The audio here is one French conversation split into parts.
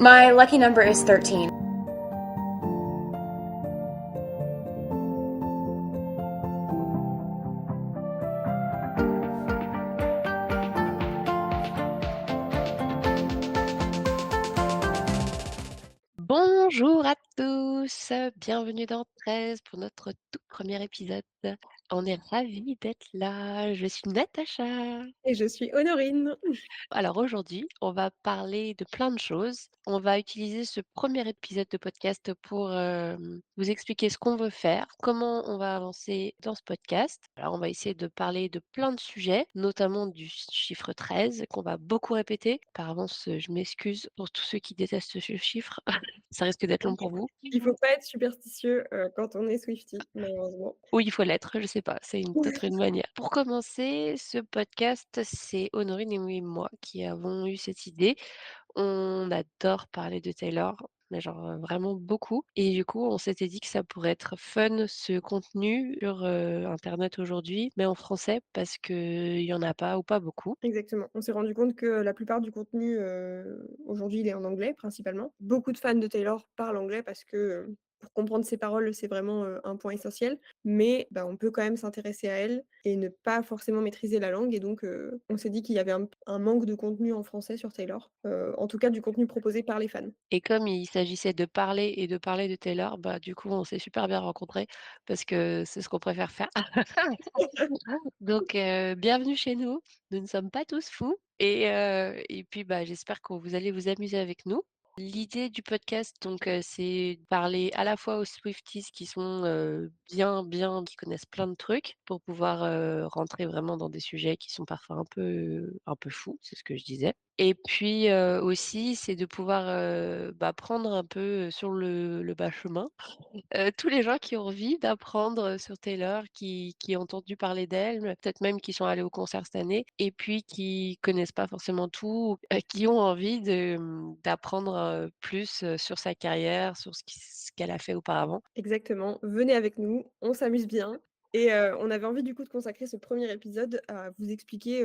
My lucky number is 13. Bonjour à tous, bienvenue dans 13 pour notre tout premier épisode. On est ravis d'être là. Je suis Natacha. Et je suis Honorine. Alors aujourd'hui, on va parler de plein de choses. On va utiliser ce premier épisode de podcast pour vous expliquer ce qu'on veut faire, comment on va avancer dans ce podcast. Alors on va essayer de parler de plein de sujets, notamment du chiffre 13 qu'on va beaucoup répéter. Par avance, je m'excuse pour tous ceux qui détestent ce chiffre. Ça risque d'être long pour vous. Il faut pas être superstitieux, quand on est Swiftie, malheureusement. Ou il faut l'être, je sais pas, c'est peut-être une manière. Pour commencer, ce podcast, c'est Honorine et moi qui avons eu cette idée. On adore parler de Taylor, mais genre, vraiment beaucoup et du coup, on s'était dit que ça pourrait être fun ce contenu sur, internet aujourd'hui, mais en français parce qu'il y en a pas ou pas beaucoup. Exactement. On s'est rendu compte que la plupart du contenu, aujourd'hui, il est en anglais principalement. Beaucoup de fans de Taylor parlent anglais parce que, pour comprendre ses paroles, c'est vraiment, un point essentiel. Mais, bah, on peut quand même s'intéresser à elle et ne pas forcément maîtriser la langue et donc, on s'est dit qu'il y avait un manque de contenu en français sur Taylor, en tout cas du contenu proposé par les fans. Et comme il s'agissait de parler et de parler de Taylor, bah, du coup, on s'est super bien rencontrés parce que c'est ce qu'on préfère faire. Donc bienvenue chez nous. Nous ne sommes pas tous fous et puis, bah, j'espère que vous allez vous amuser avec nous. L'idée du podcast donc c'est de parler à la fois aux Swifties qui sont, bien, qui connaissent plein de trucs pour pouvoir, rentrer vraiment dans des sujets qui sont parfois un peu fous, c'est ce que je disais et puis, aussi c'est de pouvoir, bah, prendre un peu, sur le bas chemin tous les gens qui ont envie d'apprendre, sur Taylor, qui ont entendu parler d'elle, peut-être même qui sont allés au concert cette année et puis qui connaissent pas forcément tout, qui ont envie d'apprendre, plus, sur sa carrière, sur ce qu'elle a fait auparavant. Exactement, venez avec nous, on s'amuse bien et on avait envie du coup de consacrer ce premier épisode à vous expliquer,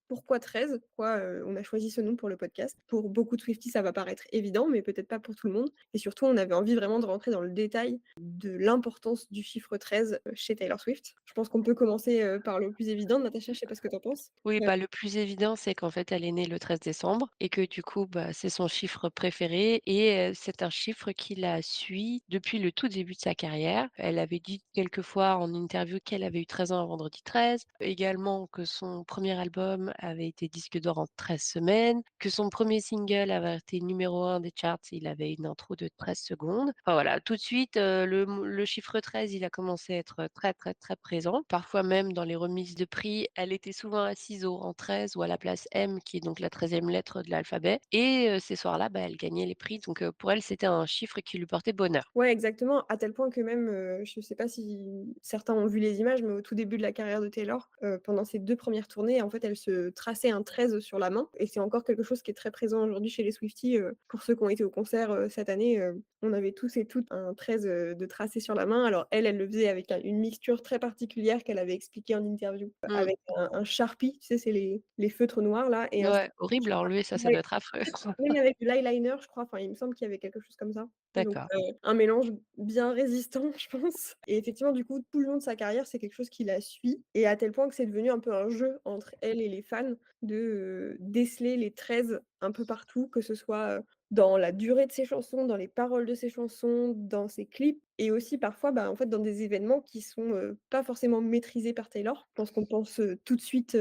pourquoi 13, pourquoi, on a choisi ce nom pour le podcast. Pour beaucoup de Swifties, ça va paraître évident, mais peut-être pas pour tout le monde et surtout, on avait envie vraiment de rentrer dans le détail de l'importance du chiffre 13, chez Taylor Swift. Je pense qu'on peut commencer, par le plus évident. Natacha, je sais pas ce que tu en penses? Oui, bah, le plus évident, c'est qu'en fait, elle est née le 13 décembre et que du coup, bah, c'est son chiffre préféré et c'est un chiffre qui la suit depuis le tout début de sa carrière. Elle avait dit quelques fois en interview qu'elle avait eu 13 ans un vendredi 13, également que son premier album avait été disque d'or en 13 semaines, que son premier single avait été numéro 1 des charts, il avait une intro de 13 secondes. Enfin voilà, tout de suite, le chiffre 13, il a commencé à être très, très, très présent. Parfois même dans les remises de prix, elle était souvent assise au rang 13 ou à la place M, qui est donc la 13e lettre de l'alphabet et ces soirs-là, bah, elle gagnait les prix donc pour elle, c'était un chiffre qui lui portait bonheur. Ouais, exactement, à tel point que même, je sais pas si certains ont vu les images, mais au tout début de la carrière de Taylor, pendant ses 2 premières tournées, en fait, elle se traçait un 13 sur la main et c'est encore quelque chose qui est très présent aujourd'hui chez les Swifties, pour ceux qui ont été au concert, cette année, on avait tous et toutes un 13, de tracé sur la main. Alors elle, elle le faisait avec une mixture très particulière qu'elle avait expliqué en interview, Mmh. avec un Sharpie, tu sais, c'est les feutres noirs là et un Ouais, horrible à enlever ça, ça doit ouais. être affreux. Même avec de l'eyeliner, je crois, enfin, il me semble qu'il y avait quelque chose comme ça. Donc D'accord. un mélange bien résistant, je pense et effectivement, du coup, tout le long de sa carrière, c'est quelque chose qui la suit et à tel point que c'est devenu un peu un jeu entre elle et les fans de, déceler les 13 un peu partout, que ce soit, dans la durée de ses chansons, dans les paroles de ses chansons, dans ses clips et aussi parfois, bah, en fait, dans des événements qui sont, pas forcément maîtrisés par Taylor. Je pense qu'on pense, tout de suite,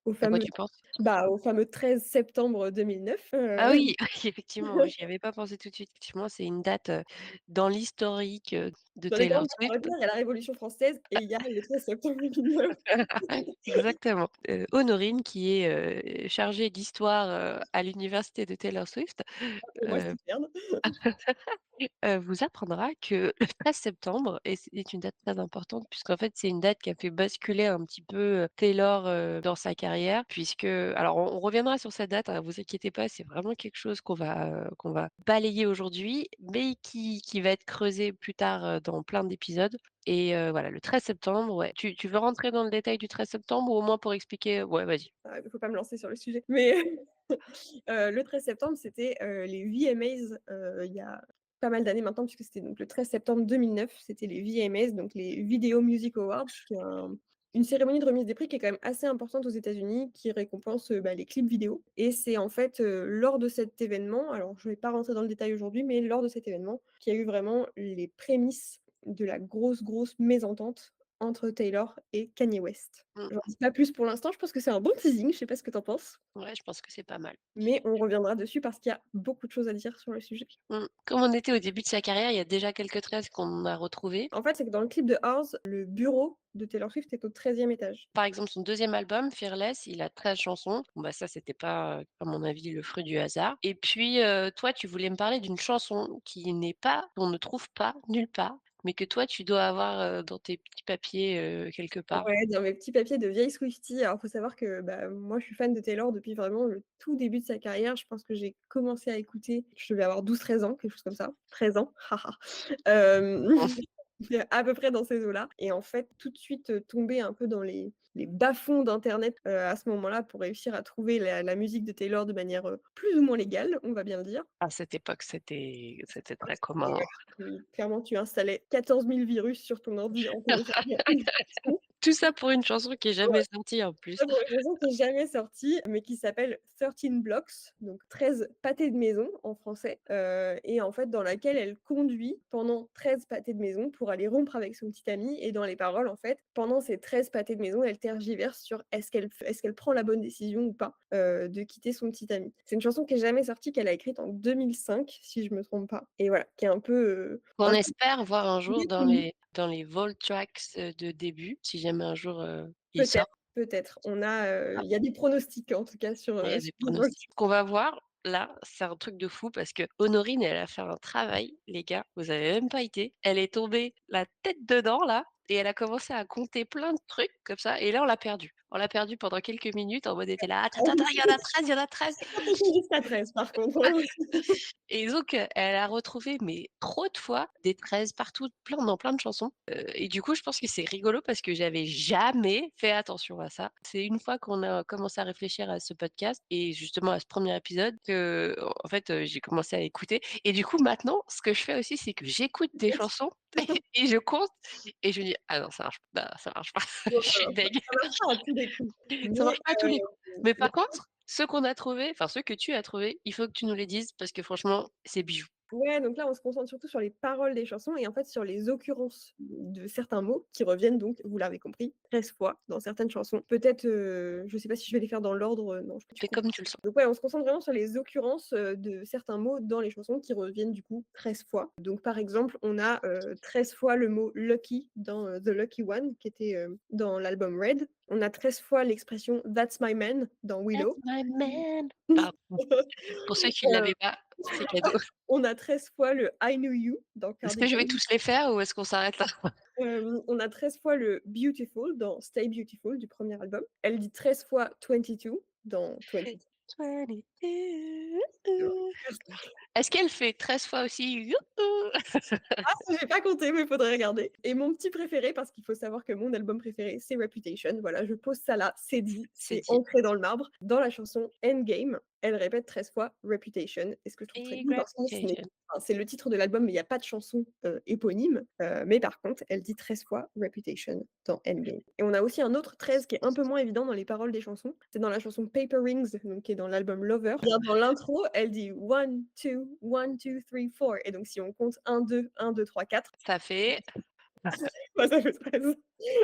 au À quoi fameux tu penses? au fameux 13 septembre 2009, Ah oui, oui, effectivement, j'y avais pas pensé tout de suite. Effectivement, c'est une date, dans l'historique, de J'en ai quand Taylor même marre Swift. de dire, il y a la Révolution française et il y a le 13 septembre 2009. Exactement. Honorine qui est, chargée d'histoire, à l'université de Taylor Swift, Appelez-moi heu Stern. vous apprendra que le 13 septembre est une date très importante puisqu'en fait, c'est une date qui a fait basculer un petit peu, Taylor, dans sa carrière puisque alors on reviendra sur cette date, hein, vous inquiétez pas, c'est vraiment quelque chose qu'on va balayer aujourd'hui, mais qui va être creusé plus tard, dans plein d'épisodes et voilà, le 13 septembre, ouais. Tu veux rentrer dans le détail du 13 septembre ou au moins pour expliquer ouais, vas-y. Ah, il faut pas me lancer sur le sujet, mais Le 13 septembre, c'était, les VMAs, il y a pas mal d'années maintenant, puisque c'était donc le 13 septembre 2009, c'était les VMAs, donc les Video Music Awards, qui est une cérémonie de remise des prix qui est quand même assez importante aux États-Unis, qui récompense, les clips vidéo et c'est en fait, lors de cet événement, alors je vais pas rentrer dans le détail aujourd'hui, mais lors de cet événement, qu'il y a eu vraiment les prémices de la grosse mésentente entre Taylor et Kanye West. Mmh. J'en dis pas plus pour l'instant, je pense que c'est un bon teasing, je sais pas ce que tu en penses? Ouais, je pense que c'est pas mal. Mais on reviendra dessus parce qu'il y a beaucoup de choses à dire sur le sujet. Comme on était au début de sa carrière, il y a déjà quelques tresses qu'on a retrouvées. En fait, c'est que dans le clip de Ours, le bureau de Taylor Swift est au 13e étage. Par exemple, son deuxième album, Fearless, il a 13 chansons. Bon, bah, ça, c'était pas, à mon avis, le fruit du hasard. Et puis, toi, tu voulais me parler d'une chanson qu'on ne trouve pas nulle part, mais que toi, tu dois avoir, dans tes petits papiers, quelque part. Ouais, dans mes petits papiers de vieille Swiftie. Alors, faut savoir que, moi, je suis fan de Taylor depuis vraiment le tout début de sa carrière. Je pense que j'ai commencé à écouter, je devais avoir 12-13 ans, quelque chose comme ça. 13 ans, haha. Hem, à peu près dans ces eaux-là et en fait, tout de suite, tomber un peu dans les bas-fonds d'internet, à ce moment-là pour réussir à trouver la musique de Taylor de manière, plus ou moins légale, on va bien le dire. À cette époque, c'était Ah, très c'était commun. oui, clairement, tu installais 14 000 virus sur ton ordi en téléchargeant une chanson. Tout ça pour une chanson qui est jamais sortie, en plus. Ça pour une chanson qui est jamais sortie, mais qui s'appelle 13 Blocks, donc 13 pâtés de maison en français, et en fait, dans laquelle elle conduit pendant 13 pâtés de maison pour aller rompre avec son petit ami et dans les paroles, en fait, pendant ces 13 pâtés de maison, elle tergiverse sur est-ce qu'elle prend la bonne décision ou pas, de quitter son petit ami. C'est une chanson qui est jamais sortie, qu'elle a écrite en 2005, si je me trompe pas et voilà, qui est Qu'on un peu espère voir un jour méconnue. dans les vault tracks, de début, si jamais un jour, il Peut-être, sort. peut-être. Il Ah, y a des pronostics en tout cas il y a sur des les votes. pronostics. Ce qu'on va voir, là, c'est un truc de fou parce que Honorine, elle a fait un travail, les gars, vous avez même pas idée. Elle est tombée la tête dedans, là, et elle a commencé à compter plein de trucs comme ça et là, on l'a perdue. On l'a perdue pendant quelques minutes en mode, elle était là: «Attends, attends, attends, il y en a 13, il y en a 13». C'est compté jusqu'à 13 par contre, hein. Et donc, elle a retrouvé, mais trop de fois, des 13 partout, dans plein de chansons, et du coup, je pense que c'est rigolo parce que j'avais jamais fait attention à ça. C'est une fois qu'on a commencé à réfléchir à ce podcast et justement à ce premier épisode que, en fait, j'ai commencé à écouter et du coup, maintenant, ce que je fais aussi, c'est que j'écoute des chansons et je compte et je me dis: «Ah non, ça marche pas, non, ça marche pas, Bon, je suis deg». ça marche pas à tous les coups. Ça Mais marche pas à tous les coups. Mais mais par contre, ceux qu'on a trouvés, enfin ceux que tu as trouvés, il faut que tu nous les dises parce que franchement, c'est bijoux. ouais, donc là, on se concentre surtout sur les paroles des chansons et en fait sur les occurrences de certains mots qui reviennent donc, vous l'avez compris, 13 fois dans certaines chansons. Peut-être, je sais pas si je vais les faire dans l'ordre, non, je Fais comme tu le sens. donc ouais, on se concentre vraiment sur les occurrences, de certains mots dans les chansons qui reviennent du coup 13 fois. Donc par exemple, on a, 13 fois le mot lucky dans, The Lucky One qui était, dans l'album Red. On a 13 fois l'expression That's my man dans That's Willow. my man. Pardon. Pour ceux qui ne Heu, l'avaient pas, c'est cadeau. on a 13 fois le I knew you dans Est-ce que je vais Cardigan. tous les faire ou est-ce qu'on s'arrête là? On a 13 fois le Beautiful dans Stay Beautiful du premier album. Elle dit 13 fois 22 dans 22. 22. Est-ce qu'elle fait 13 fois aussi youhou? J'ai pas compté, mais faudrait regarder. Et mon petit préféré, parce qu'il faut savoir que mon album préféré, c'est Reputation. Voilà, je pose ça là, c'est dit, C'est c'est dit. ancré dans le marbre. Dans la chanson Endgame, elle répète 13 fois Reputation. Et ce que je trouve très Big cool, parce que reputation. c'est le titre de l'album, mais il y a pas de chanson, éponyme. Mais par contre, elle dit 13 fois Reputation dans Endgame. Et on a aussi un autre 13 qui est un peu moins évident dans les paroles des chansons. C'est dans la chanson Paper Rings, donc qui est dans l'album Lover. Bien dans l'intro, elle dit 1, 2, 1, 2, 3, 4. Et donc si on compte 1, 2, 1, 2, 3, 4, Ça fait bah, ça fait 13.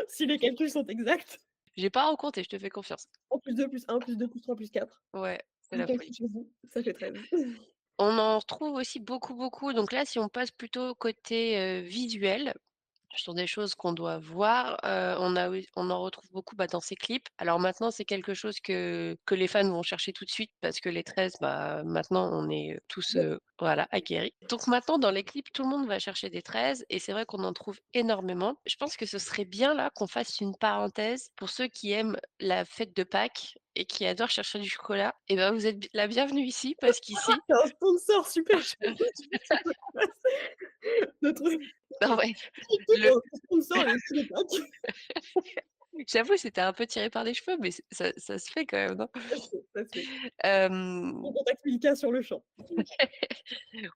Si les calculs sont exacts. j'ai pas recompté, je te fais confiance. 1 plus 2 plus 1 plus 2 plus 3 plus 4. Ouais, c'est Les la calculs folie. sont bons, ça fait 13. On en retrouve aussi beaucoup, beaucoup. Donc là, si on passe plutôt côté, visuel, sur des choses qu'on doit voir, on en retrouve beaucoup, bah, dans ces clips. Alors maintenant, c'est quelque chose que les fans vont chercher tout de suite parce que les 13, bah, maintenant on est, tous, voilà, aguerris. Donc maintenant dans les clips, tout le monde va chercher des 13 et c'est vrai qu'on en trouve énormément. Je pense que ce serait bien là qu'on fasse une parenthèse pour ceux qui aiment la fête de Pâques et qui adorent chercher du chocolat et ben, vous êtes la bienvenue ici parce qu'ici C'est un sponsor super chaud. Notre non ouais, équipe le sponsor les Pâques. J'avoue, c'était un peu tiré par les cheveux, mais ça se fait quand même, non? Ça se fait. On Hem, contacte Milka sur le champ.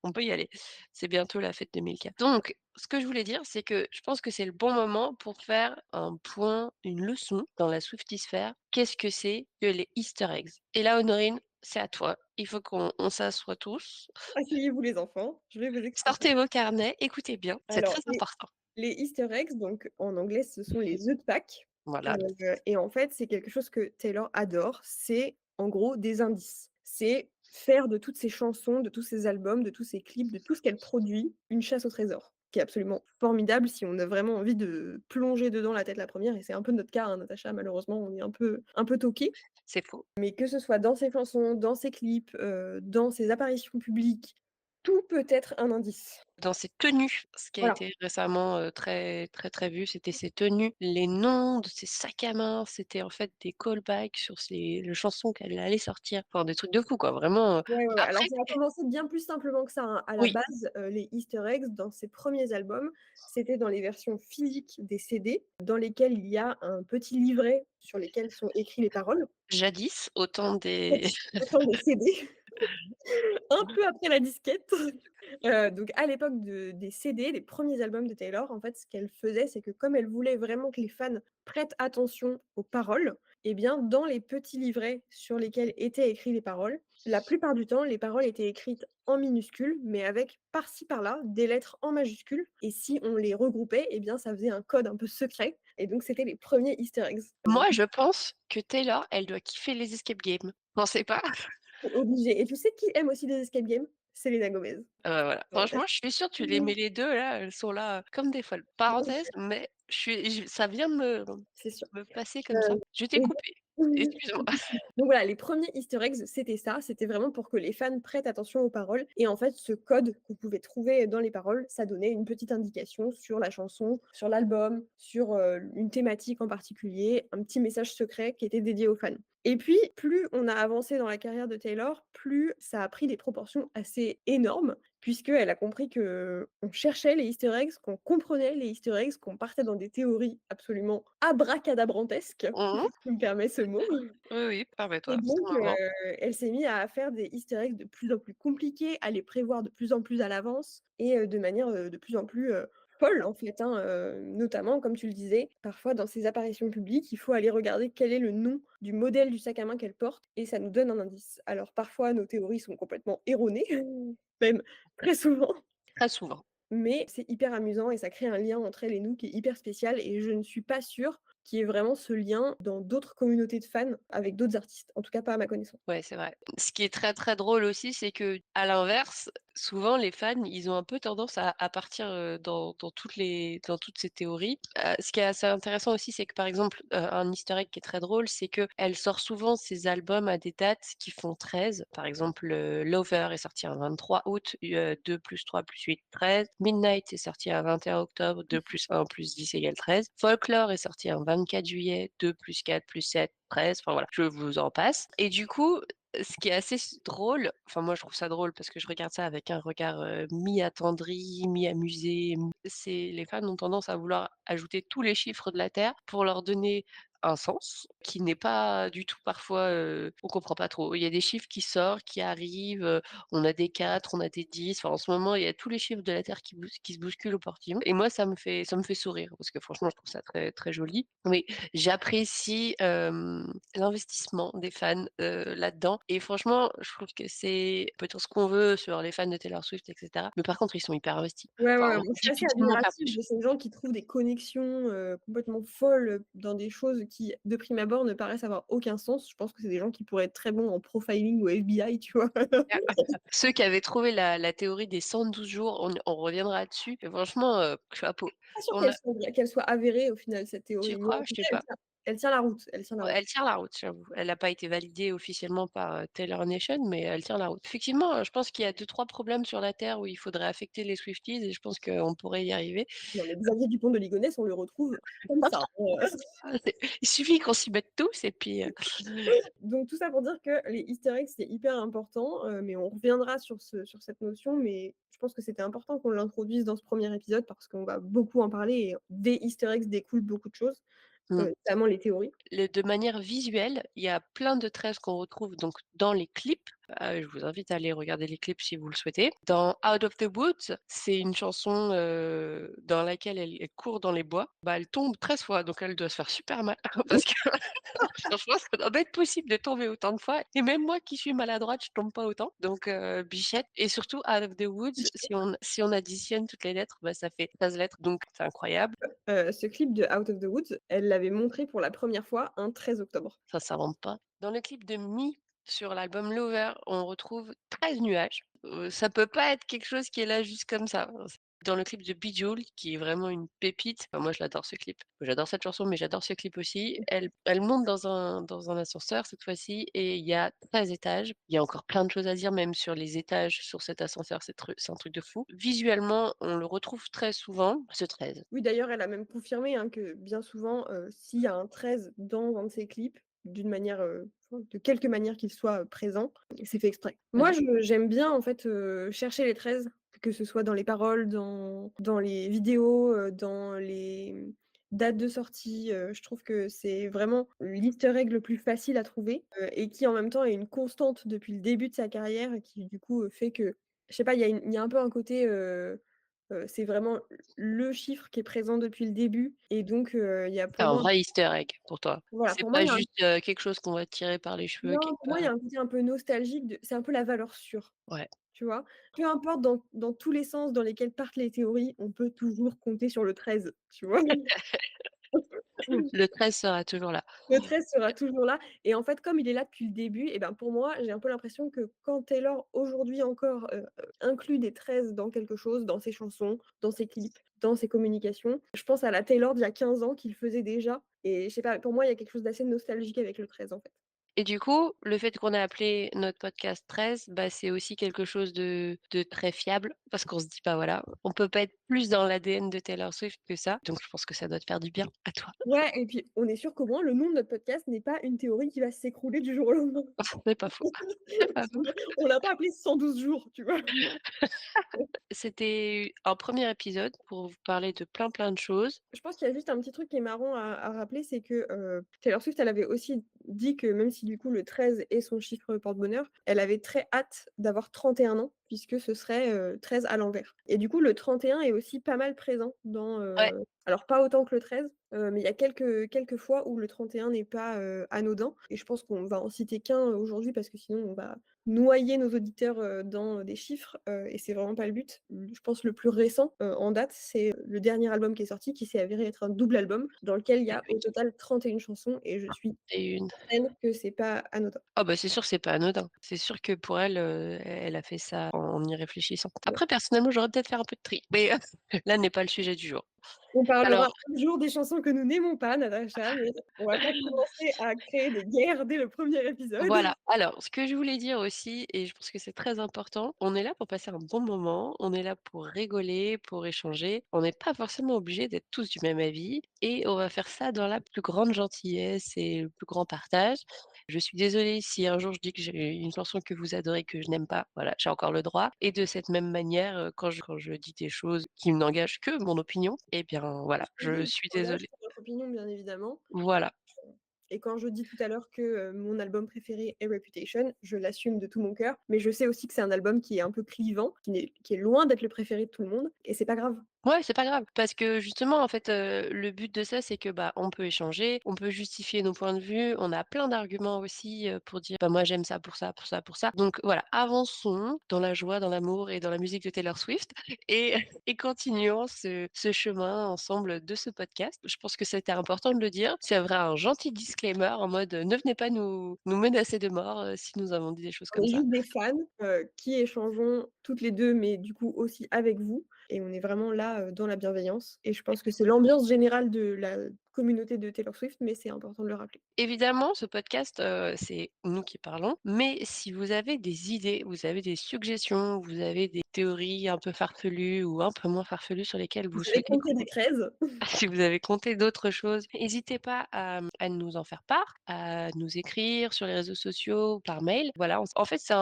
on peut y aller. C'est bientôt la fête de Milka. Donc, ce que je voulais dire, c'est que je pense que c'est le bon moment pour faire un point, une leçon dans la Swiftisphère. Qu'est-ce que c'est que les easter eggs? Et là, Honorine, c'est à toi. Il faut qu'on s'assoie tous. Asseyez-vous les enfants, je vais vous expliquer. Sortez vos carnets, écoutez bien, c'est Alors très important. les easter eggs, donc en anglais, ce sont les œufs de Pâques, Voilà, et en fait, c'est quelque chose que Taylor adore. C'est en gros des indices. C'est faire de toutes ces chansons, de tous ces albums, de tous ces clips, de tout ce qu'elle produit, une chasse au trésor, qui est absolument formidable si on a vraiment envie de plonger dedans la tête la première. Et c'est un peu notre cas, hein, Natacha, malheureusement, on est un peu toqués. c'est faux. Mais que ce soit dans ses chansons, dans ses clips, dans ses apparitions publiques, tout peut être un indice. Dans ses tenues, ce qui a Voilà. été récemment, très, très, très vu, c'était ses tenues, les noms de ses sacs à main, c'était en fait des callbacks sur ses les chansons qu'elle allait sortir, enfin des trucs de fou quoi, vraiment, Ouais, ouais, ouais. Alors après ça a commencé bien plus simplement que ça, hein. À la oui, base, les easter eggs dans ses premiers albums, c'était dans les versions physiques des CD, dans lesquels il y a un petit livret sur lesquels sont écrits les paroles. jadis, au temps des Autant des CD. Un peu après la disquette. Donc à l'époque des CD, des premiers albums de Taylor, en fait, ce qu'elle faisait, c'est que comme elle voulait vraiment que les fans prêtent attention aux paroles, et bien, dans les petits livrets sur lesquels étaient écrits les paroles, la plupart du temps, les paroles étaient écrites en minuscules, mais avec par-ci par-là des lettres en majuscules. Et si on les regroupait, et bien, ça faisait un code un peu secret. Et donc, c'était les premiers Easter eggs. moi je pense que Taylor, elle doit kiffer les escape games. Pensez pas? C'est obligé. Et tu sais qui aime aussi les escape games? Selena Gomez. Voilà, franchement, je suis sûre, tu les mets les 2 là, elles sont là, comme des folles. Parenthèse, mais je ça vient de C'est sûr. me passer comme ça. Je t'ai Et coupé, excuse-moi. donc voilà, les premiers easter eggs, c'était ça, c'était vraiment pour que les fans prêtent attention aux paroles et en fait, ce code qu'on pouvait trouver dans les paroles, ça donnait une petite indication sur la chanson, sur l'album, sur, une thématique en particulier, un petit message secret qui était dédié aux fans. Et puis, plus on a avancé dans la carrière de Taylor, plus ça a pris des proportions assez énormes, puisqu'elle a compris qu'on cherchait les easter eggs, qu'on comprenait les easter eggs, qu'on partait dans des théories absolument abracadabrantesques, Mmh. je me permets ce mot. Oui, oui, Et permets-toi, c'est donc, le moment. elle s'est mise à faire des easter eggs de plus en plus compliqués, à les prévoir de plus en plus à l'avance et de manière, de plus en plus, folle en fait, hein, notamment comme tu le disais, parfois dans ses apparitions publiques, il faut aller regarder quel est le nom du modèle du sac à main qu'elle porte et ça nous donne un indice. Alors parfois nos théories sont complètement erronées, même très souvent, Très souvent. mais c'est hyper amusant et ça crée un lien entre elle et nous qui est hyper spécial et je ne suis pas sûre qu'il y ait vraiment ce lien dans d'autres communautés de fans avec d'autres artistes. En tout cas pas à ma connaissance. Ouais, c'est vrai. Ce qui est très, très drôle aussi, c'est qu'à l'inverse, souvent les fans, ils ont un peu tendance à partir, dans toutes ces théories. Ce qui est assez intéressant aussi, c'est que, par exemple, un easter egg qui est très drôle, c'est qu'elle sort souvent ses albums à des dates qui font 13. Par exemple, Lover est sorti un 23 août, 2 + 3 + 8 13. Midnight est sorti un 21 octobre, 2 + 1 + 10 = 13. Folklore est sorti un 24 juillet, 2 + 4 + 7 13, enfin voilà, je vous en passe et du coup, ce qui est assez drôle, enfin moi je trouve ça drôle parce que je regarde ça avec un regard, mi-attendri, mi-amusé, c'est les fans ont tendance à vouloir ajouter tous les chiffres de la terre pour leur donner un sens qui n'est pas du tout parfois, on comprend pas trop. Il y a des chiffres qui sortent, qui arrivent, on a des 4, on a des 10, enfin en ce moment il y a tous les chiffres de la terre qui se bousculent au portillon et moi ça me fait sourire parce que franchement je trouve ça très, très joli. Mais j'apprécie, l'investissement des fans, là-dedans et franchement, je trouve que c'est on peut dire ce qu'on veut sur les fans de Taylor Swift et cetera, mais par contre, ils sont hyper investis. Ouais, Enfin, ouais, on moi je suis assez difficilement pas admirative plus. de ces gens qui trouvent des connexions, complètement folles, dans des choses qui, de prime abord, ne paraissent avoir aucun sens. Je pense que c'est des gens qui pourraient être très bons en profiling ou FBI, tu vois? Ceux qui avaient trouvé la théorie des 112 jours, on reviendra dessus et franchement, chapeau. Pas sûre On a qu'elle soit avérée au final cette tu théorie, mais crois? en Je tout sais cas pas. elle tient la route, elle tient la Ouais, route. elle tient la route, j'avoue. Elle a pas été validée officiellement par, Taylor Nation, mais elle tient la route. Effectivement, je pense qu'il y a 2-3 problèmes sur la terre où il faudrait affecter les Swifties et je pense qu'on pourrait y arriver. Non mais Xavier Dupont de Ligonnès, on le retrouve comme ça, hein. Il suffit qu'on s'y mette tous et puis, Donc tout ça pour dire que les easter eggs, c'est hyper important, mais on reviendra sur cette notion, mais je pense que c'était important qu'on l'introduise dans ce premier épisode parce qu'on va beaucoup en parler et des easter eggs découlent beaucoup de choses. Mmh. notamment les théories. De manière visuelle, il y a plein de tresses qu'on retrouve donc dans les clips. Je vous invite à aller regarder les clips si vous le souhaitez. Dans Out of the Woods, c'est une chanson, dans laquelle elle court dans les bois. Bah, elle tombe 13 fois, donc elle doit se faire super mal parce que franchement, ça doit pas être possible de tomber autant de fois et même moi qui suis maladroite, je tombe pas autant. Donc bichette et surtout Out of the Woods, si on additionne toutes les lettres, bah, ça fait 13 lettres, donc c'est incroyable. Ce clip de Out of the Woods, elle l'avait montré pour la première fois un 13 octobre. Ça s'invente pas. Dans le clip de Me sur l'album Lover, on retrouve 13 nuages. Ça peut pas être quelque chose qui est là juste comme ça. Dans le clip de Bejeweled, qui est vraiment une pépite, enfin moi je l'adore ce clip. J'adore cette chanson, mais j'adore ce clip aussi. Elle monte dans un ascenseur cette fois-ci et il y a 13 étages. Il y a encore plein de choses à dire même sur les étages sur cet ascenseur, c'est un truc de fou. Visuellement, on le retrouve très souvent, ce 13. Oui, d'ailleurs, elle a même confirmé, hein, que bien souvent, s'il y a un 13 dans un de ses clips, d'une manière, enfin, de quelque manière qu'il soit, présent, c'est fait exprès. Moi, Mmh. j'aime bien, en fait, chercher les 13, que ce soit dans les paroles, dans les vidéos, dans les, dates de sortie, je trouve que c'est vraiment l'easter egg le plus facile à trouver, et qui, en même temps, est une constante depuis le début de sa carrière et qui, du coup, fait que, je sais pas, il y a un peu un côté, c'est vraiment le chiffre qui est présent depuis le début et donc il y a C'est pour un moi vrai easter egg pour toi. voilà, C'est pour moi, pas il y a un juste, quelque chose qu'on va tirer par les cheveux, non, pour moi, il y a un côté un peu nostalgique de c'est un peu la valeur sûre, ouais. tu vois? Peu importe dans tous les sens dans lesquels partent les théories, on peut toujours compter sur le 13, tu vois? Le 13 sera toujours là. Le 13 sera toujours là et en fait, comme il est là depuis le début et ben, pour moi, j'ai un peu l'impression que quand Taylor, aujourd'hui encore, inclut des 13 dans quelque chose, dans ses chansons, dans ses clips, dans ses communications, je pense à la Taylor d'il y a 15 ans qui le faisait déjà et je sais pas, pour moi, il y a quelque chose d'assez nostalgique avec le 13, en fait. Et du coup, le fait qu'on ait appelé notre podcast 13, bah, c'est aussi quelque chose de très fiable parce qu'on se dit: «Bah, voilà, on peut pas être plus dans l'ADN de Taylor Swift que ça». Donc je pense que ça doit te faire du bien à toi. Ouais et puis on est sûr qu'au moins le nom de notre podcast n'est pas une théorie qui va s'écrouler du jour au lendemain. C'est pas faux, c'est pas faux. On l'a pas appelé 112 jours, tu vois? C'était un premier épisode pour vous parler de plein, plein de choses. Je pense qu'il y a juste un petit truc qui est marrant à rappeler, c'est que, Taylor Swift, elle avait aussi dit que même si du coup le 13 est son chiffre porte-bonheur, elle avait très hâte d'avoir 31 ans puisque ce serait, 13 à l'envers et du coup le 31 est aussi pas mal présent dans, Ouais. alors pas autant que le 13, mais il y a quelques fois où le 31 n'est pas, anodin et je pense qu'on va en citer qu'un, aujourd'hui parce que sinon on va noyer nos auditeurs, dans des chiffres, et c'est vraiment pas le but. Je pense le plus récent, en date, c'est le dernier album qui est sorti, qui s'est avéré être un double album, dans lequel il y a au total 31 chansons et je suis Et une certaine que c'est pas anodin. ah bah, c'est sûr, c'est pas anodin. C'est sûr que pour elle, elle a fait ça en y réfléchissant. Ouais. Après personnellement, j'aurais peut-être faire un peu de tri, mais là n'est pas le sujet du jour. On parlera Alors un jour des chansons que nous n'aimons pas, Natacha, mais on va pas commencer à créer des guerres dès le premier épisode. voilà, alors ce que je voulais dire aussi et je pense que c'est très important, on est là pour passer un bon moment, on est là pour rigoler, pour échanger. On n'est pas forcément obligé d'être tous du même avis et on va faire ça dans la plus grande gentillesse et le plus grand partage. Je suis désolée si un jour je dis que j'ai une chanson que vous adorez que je n'aime pas, voilà, j'ai encore le droit et de cette même manière, quand je dis des choses qui n'engagent que mon opinion, eh bien voilà, je suis désolée. C'est notre opinion, bien évidemment. Voilà. Et quand je dis tout à l'heure que, mon album préféré est Reputation, je l'assume de tout mon cœur, mais je sais aussi que c'est un album qui est un peu clivant, qui est loin d'être le préféré de tout le monde et c'est pas grave. Ouais, c'est pas grave parce que justement, en fait, le but de ça, c'est que, bah, on peut échanger, on peut justifier nos points de vue, on a plein d'arguments aussi, pour dire: «Bah, moi, j'aime ça pour ça, pour ça, pour ça». Donc voilà, avançons dans la joie, dans l'amour et dans la musique de Taylor Swift et et continuons ce chemin ensemble de ce podcast. Je pense que c'était important de le dire. C'est vrai, un gentil disclaimer en mode, ne venez pas nous menacer de mort, si nous avons dit des choses On comme est ça. juste des fans, qui échangeons toutes les 2, mais du coup aussi avec vous et on est vraiment là, dans la bienveillance et je pense que c'est l'ambiance générale de la communauté de Taylor Swift, mais c'est important de le rappeler. Évidemment, ce podcast, c'est nous qui parlons, mais si vous avez des idées, vous avez des suggestions, vous avez des théories un peu farfelues ou un peu moins farfelues sur lesquelles Vous vous avez souhaitez compté des 13. si vous avez compté d'autres choses, n'hésitez pas à nous en faire part, à nous écrire sur les réseaux sociaux, par mail. Voilà, en fait, c'est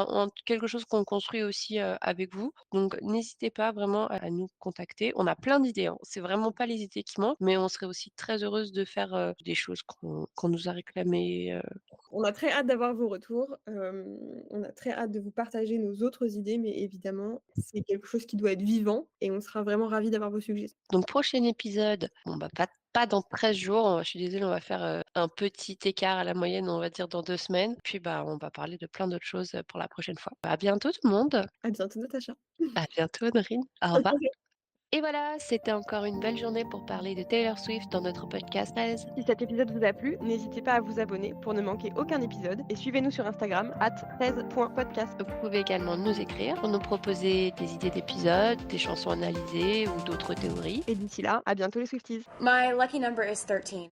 quelque chose qu'on construit aussi, avec vous. Donc n'hésitez pas vraiment à nous contacter. On a plein d'idées, hein. C'est vraiment pas les idées qui manquent, mais on serait aussi très heureuse heureuse de faire, des choses qu'on nous a réclamées. On a très hâte d'avoir vos retours, on a très hâte de vous partager nos autres idées, mais évidemment, c'est quelque chose qui doit être vivant et on sera vraiment ravis d'avoir vos suggestions. Donc prochain épisode, bon bah pas dans 13 jours, je suis désolée, on va faire, un petit écart à la moyenne, on va dire dans 2 semaines. Puis bah, on va parler de plein d'autres choses, pour la prochaine fois. À bientôt tout le monde. À bientôt Natacha. À bientôt Norine. Au revoir. Et voilà, c'était encore une belle journée pour parler de Taylor Swift dans notre podcast 13. Si cet épisode vous a plu, n'hésitez pas à vous abonner pour ne manquer aucun épisode et suivez-nous sur Instagram @13.podcast. Vous pouvez également nous écrire pour nous proposer des idées d'épisodes, des chansons analysées ou d'autres théories. Et d'ici là, à bientôt les Swifties. My lucky number is 13.